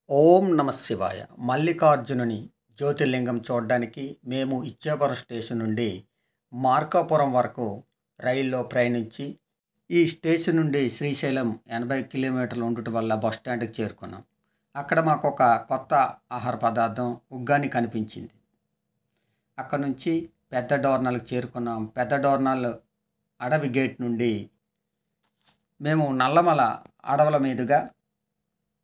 ఓం నమ శివాయ. మల్లికార్జునుని జ్యోతిర్లింగం చూడడానికి మేము ఇచ్చాపురం స్టేషన్ నుండి మార్కాపురం వరకు రైల్లో ప్రయాణించి ఈ స్టేషన్ నుండి శ్రీశైలం 80 కిలోమీటర్లు ఉండటం వల్ల బస్ స్టాండ్కి చేరుకున్నాం. అక్కడ మాకు ఒక కొత్త ఆహార పదార్థం ఉగ్గాని కనిపించింది. అక్కడ నుంచి పెద్ద డోర్నల్కి చేరుకున్నాం. పెద్ద డోర్నల్ అడవి గేట్ నుండి మేము నల్లమల అడవుల మీదుగా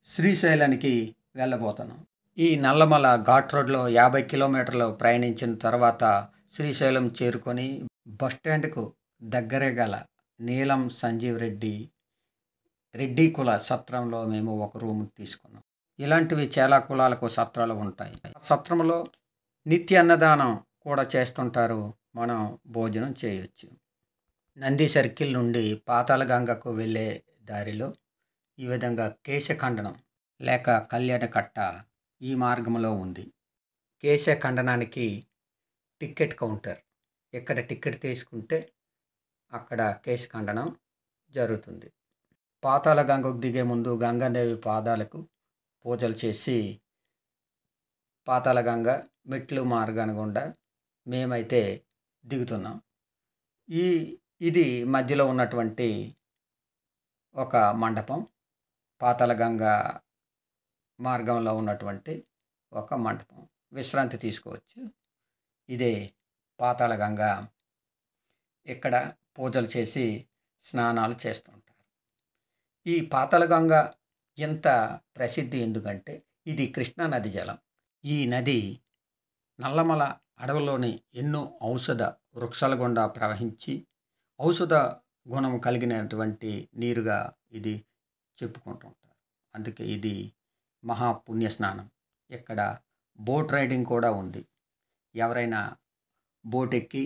శ్రీశైలానికి వెళ్ళబోతున్నాం. ఈ నల్లమల ఘాట్ రోడ్లో 50 కిలోమీటర్లు ప్రయాణించిన తర్వాత శ్రీశైలం చేరుకొని బస్టాండ్కు దగ్గరే గల నీలం సంజీవ్ రెడ్డి కుల సత్రంలో మేము ఒక రూమ్ తీసుకున్నాం. ఇలాంటివి చాలా కులాలకు సత్రాలు ఉంటాయి. సత్రంలో నిత్య అన్నదానం కూడా చేస్తుంటారు. మనం భోజనం చేయొచ్చు. నంది సర్కిల్ నుండి పాతాళగంగకు వెళ్ళే దారిలో ఈ విధంగా కేశఖండనం లేక కళ్యాణకట్ట ఈ మార్గంలో ఉంది. కేశఖండనానికి టికెట్ కౌంటర్. ఇక్కడ టికెట్ తీసుకుంటే అక్కడ కేశఖండనం జరుగుతుంది. పాతాళగంగకు దిగే ముందు గంగాదేవి పాదాలకు పూజలు చేసి పాతాళగంగ మెట్లు మార్గాన్ని గుండా మేమైతే దిగుతున్నాం. ఇది మధ్యలో ఉన్నటువంటి ఒక మండపం. పాతాళగంగ మార్గంలో ఉన్నటువంటి ఒక మండపం. విశ్రాంతి తీసుకోవచ్చు. ఇదే పాతాళగంగ. ఇక్కడ పూజలు చేసి స్నానాలు చేస్తుంటారు. ఈ పాతాళగంగ ఎంత ప్రసిద్ధి ఎందుకంటే ఇది కృష్ణా నది జలం. ఈ నది నల్లమల అడవిలోని ఎన్నో ఔషధ వృక్షాల గుండా ప్రవహించి ఔషధ గుణం కలిగినటువంటి నీరుగా ఇది చెప్పుకుంటుంటారు. అందుకే ఇది మహాపుణ్య స్నానం. ఇక్కడ బోట్ రైడింగ్ కూడా ఉంది. ఎవరైనా బోట్ ఎక్కి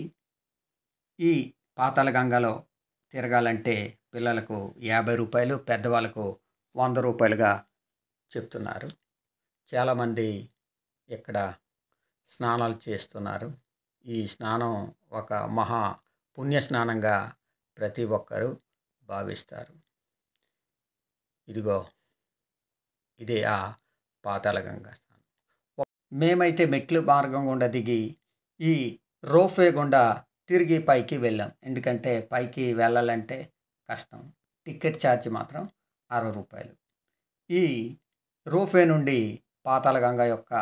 ఈ పాతాళగంగలో తిరగాలంటే పిల్లలకు 50 రూపాయలు, పెద్దవాళ్ళకు 100 రూపాయలుగా చెప్తున్నారు. చాలామంది ఇక్కడ స్నానాలు చేస్తున్నారు. ఈ స్నానం ఒక మహా పుణ్య స్నానంగా ప్రతి ఒక్కరూ భావిస్తారు. ఇదే ఆ పాతాళగంగ స్నానం. మేమైతే మెట్లు మార్గం గుండా దిగి ఈ రోప్వే గుండా తిరిగి పైకి వెళ్ళాం. ఎందుకంటే పైకి వెళ్ళాలంటే కష్టం. టికెట్ ఛార్జ్ మాత్రం 60 రూపాయలు. ఈ రోప్వే నుండి పాతాళగంగ యొక్క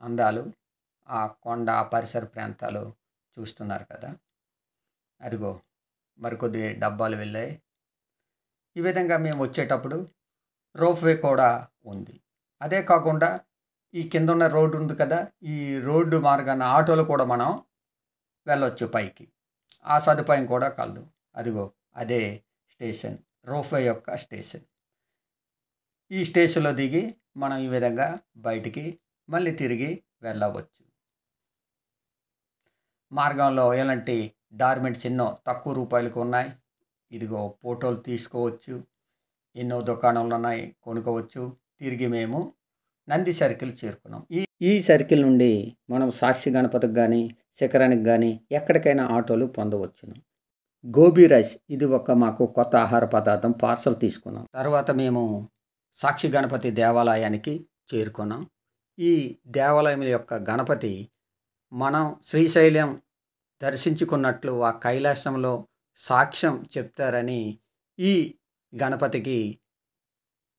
అందాలు, ఆ కొండ, ఆ పరిసర ప్రాంతాలు చూస్తున్నారు కదా. మరికొద్ది డబ్బాలు వెళ్ళాయి. ఈ విధంగా మేము వచ్చేటప్పుడు రోప్వే కూడా ఉంది. అదే కాకుండా ఈ కింద ఉన్న రోడ్డు ఉంది కదా, ఈ రోడ్డు మార్గాన ఆటోలు కూడా మనం వెళ్ళొచ్చు పైకి. ఆ సదుపాయం కూడా కలదు. అదే స్టేషన్, రోప్వే యొక్క స్టేషన్. ఈ స్టేషన్లో దిగి మనం ఈ విధంగా బయటికి మళ్ళీ తిరిగి వెళ్ళవచ్చు. మార్గంలో ఎలాంటి డార్మెంట్స్ ఎన్నో తక్కువ రూపాయలకు ఉన్నాయి. ఫోటోలు తీసుకోవచ్చు. ఎన్నో దుకాణాలు ఉన్నాయి, కొనుక్కోవచ్చు. తిరిగి మేము నంది సర్కిల్ చేరుకున్నాం. ఈ సర్కిల్ నుండి మనం సాక్షి గణపతికి కానీ శిఖరానికి కానీ ఎక్కడికైనా ఆటోలు పొందవచ్చును. గోబీ రైస్ ఇది మాకు కొత్త ఆహార పదార్థం పార్సల్ తీసుకున్నాం. తర్వాత మేము సాక్షి గణపతి దేవాలయానికి చేరుకున్నాం. ఈ దేవాలయం యొక్క గణపతి మనం శ్రీశైలం దర్శించుకున్నట్లు ఆ కైలాసంలో సాక్ష్యం చెప్తారని ఈ గణపతికి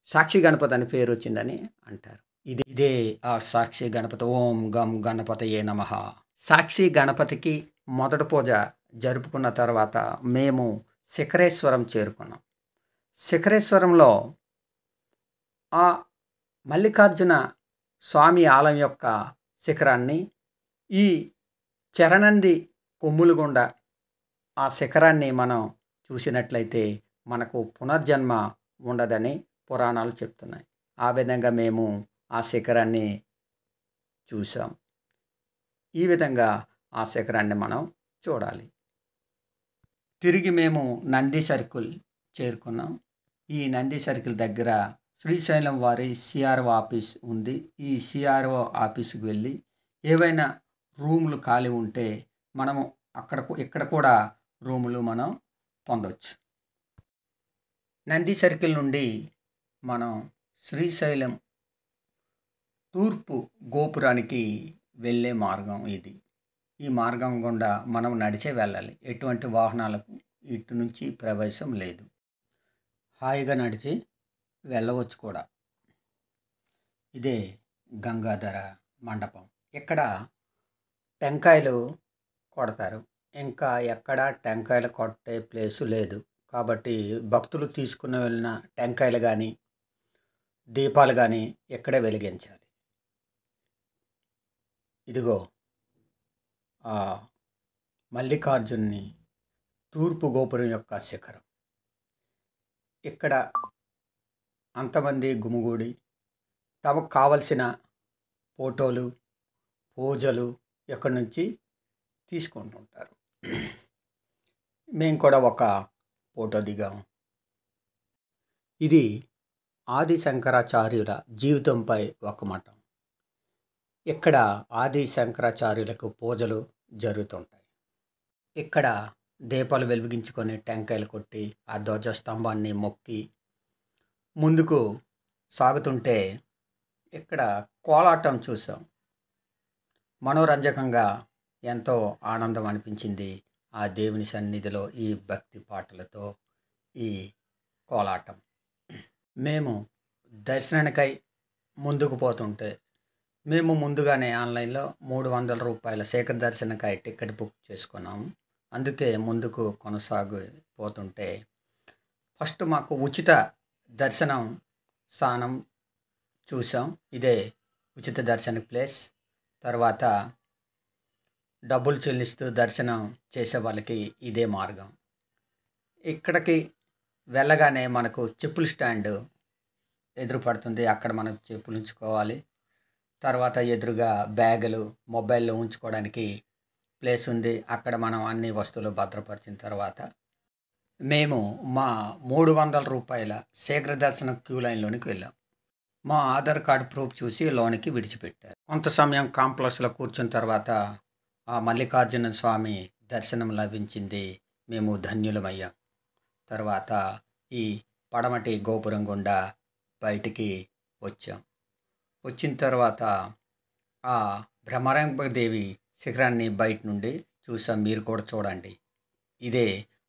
సాక్షి గణపతి అని పేరు వచ్చిందని అంటారు. ఇదే ఆ సాక్షి గణపతి. ఓం గం గణపతయే నమః. సాక్షి గణపతికి మొదటి పూజ జరుపుకున్న తర్వాత మేము శిఖరేశ్వరం చేరుకున్నాం. శిఖరేశ్వరంలో ఆ మల్లికార్జున స్వామి ఆలయం యొక్క శిఖరాన్ని ఈ చరణంది కొమ్ములు గుండా ఆ శిఖరాన్ని మనం చూసినట్లయితే మనకు పునర్జన్మ ఉండదని పురాణాలు చెప్తున్నాయి. ఆ విధంగా మేము ఆ శిఖరాన్ని చూసాం. ఈ విధంగా ఆ శిఖరాన్ని మనం చూడాలి. తిరిగి మేము నంది సర్కిల్ చేరుకున్నాం. ఈ నంది సర్కిల్ దగ్గర శ్రీశైలం వారి సిఆర్ఓ ఆఫీస్ ఉంది. ఈ సిఆర్ఓ ఆఫీస్కి వెళ్ళి ఏవైనా రూములు ఖాళీ ఉంటే మనము ఇక్కడ కూడా రూములు మనం పొందవచ్చు. నంది సర్కిల్ నుండి మనం శ్రీశైలం తూర్పు గోపురానికి వెళ్ళే మార్గం ఇది. ఈ మార్గం గుండా మనం నడిచే వెళ్ళాలి. ఎటువంటి వాహనాలకు ఇటు నుంచి ప్రవేశం లేదు. హాయిగా నడిచి వెళ్ళవచ్చు కూడా. ఇదే గంగాధర మండపం. ఇక్కడ టెంకాయలు కొడతారు. ఇంకా ఎక్కడ టెంకాయలు కొట్టే ప్లేసు లేదు. కాబట్టి భక్తులు తీసుకుని వెళ్ళిన టెంకాయలు కానీ, దీపాలు కానీ ఇక్కడే వెలిగించాలి. ఇదిగో ఆ మల్లికార్జునుని తూర్పు గోపురం యొక్క శిఖరం. ఇక్కడ అంతమంది గుమిగూడి తమకు కావలసిన ఫోటోలు, పూజలు ఇక్కడి నుంచి తీసుకుంటుంటారు. మేము కూడా ఒక ఫోటో దిగాము. ఇది ఆది శంకరాచార్యుల జీవితంపై ఒక మఠం. ఇక్కడ ఆది శంకరాచార్యులకు పూజలు జరుగుతుంటాయి. ఇక్కడ దీపాలు వెలిగించుకొని టెంకాయలు కొట్టి ఆ ధ్వజస్తంభాన్ని మొక్కి ముందుకు సాగుతుంటే ఇక్కడ కోలాటం చూసాం. మనోరంజకంగా ఎంతో ఆనందం అనిపించింది. ఆ దేవుని సన్నిధిలో ఈ భక్తి పాటలతో ఈ కోలాటం. మేము దర్శనానికై ముందుకు పోతుంటే మేము ముందుగానే ఆన్లైన్లో 300 రూపాయల శేఖర్ దర్శనకై టికెట్ బుక్ చేసుకున్నాము. అందుకే ముందుకు కొనసాగిపోతుంటే ఫస్ట్ మాకు ఉచిత దర్శనం స్థానం చూసాం. ఇదే ఉచిత దర్శన ప్లేస్. తర్వాత డబ్బులు చెల్లిస్తూ దర్శనం చేసే వాళ్ళకి ఇదే మార్గం. ఇక్కడికి వెళ్ళగానే మనకు చెప్పుల స్టాండ్ ఎదురుపడుతుంది. అక్కడ మనం చెప్పులు ఉంచుకోవాలి. తర్వాత ఎదురుగా బ్యాగులు, మొబైల్లో ఉంచుకోవడానికి ప్లేస్ ఉంది. అక్కడ మనం అన్ని వస్తువులు భద్రపరిచిన తర్వాత మేము మా 300 రూపాయల శీఘ్ర దర్శనం క్యూ లైన్లోనికి వెళ్ళాం. మా ఆధార్ కార్డు ప్రూఫ్ చూసి లోనికి విడిచిపెట్టారు. కొంత సమయం కాంప్లెక్స్లో కూర్చున్న తర్వాత ఆ మల్లికార్జున స్వామి దర్శనం లభించింది. మేము ధన్యులమయ్యాం. తర్వాత ఈ పడమటి గోపురం గుండా బయటికి వచ్చాం. వచ్చిన తర్వాత ఆ భ్రమరాంబదేవి శిఖరాన్ని బయట నుండి చూసాం. మీరు కూడా చూడండి. ఇదే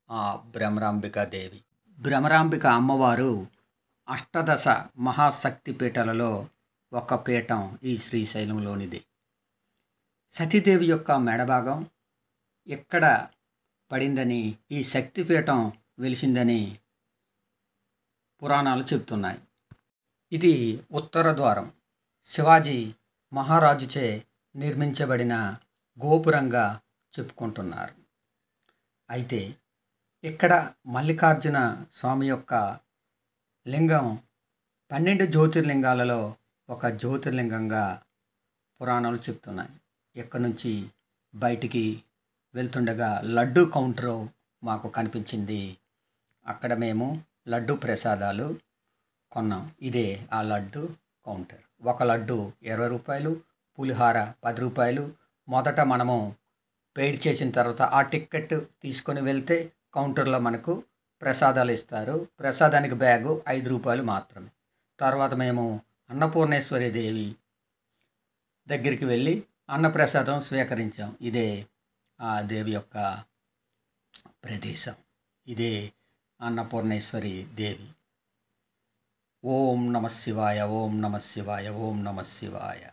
ఆ భ్రమరాంబికాదేవి. భ్రమరాంబిక అమ్మవారు అష్టదశ మహాశక్తి పీఠాలలో ఒక పీఠం ఈ శ్రీశైలంలోనిది. సతీదేవి యొక్క మెడభాగం ఎక్కడ పడిందని, ఈ శక్తిపీఠం వెలిసిందని పురాణాలు చెబుతున్నాయి. ఇది ఉత్తర ద్వారం. శివాజీ మహారాజుచే నిర్మించబడిన గోపురంగా చెప్పుకుంటున్నారు. అయితే ఇక్కడ మల్లికార్జున స్వామి యొక్క లింగం 12 జ్యోతిర్లింగాలలో ఒక జ్యోతిర్లింగంగా పురాణాలు చెప్తున్నాయి. ఇక్కడ నుంచి బయటికి వెళ్తుండగా లడ్డు కౌంటరు మాకు కనిపించింది. అక్కడ మేము లడ్డు ప్రసాదాలు కొన్నాం. ఇదే ఆ లడ్డు కౌంటర్. ఒక లడ్డు 20 రూపాయలు, పులిహార 10 రూపాయలు. మొదట మనము పెయిడ్ చేసిన తర్వాత ఆ టికెట్ తీసుకొని వెళ్తే కౌంటర్లో మనకు ప్రసాదాలు ఇస్తారు. ప్రసాదానికి బ్యాగు 5 రూపాయలు మాత్రమే. తర్వాత మేము అన్నపూర్ణేశ్వరి దేవి దగ్గరికి వెళ్ళి అన్నప్రసాదం స్వీకరించాం. ఇదే ఆ దేవి యొక్క ప్రదేశం. ఇదే అన్నపూర్ణేశ్వరి దేవి. ఓం నమః శివాయ, ఓం నమః శివాయ, ఓం నమః శివాయ.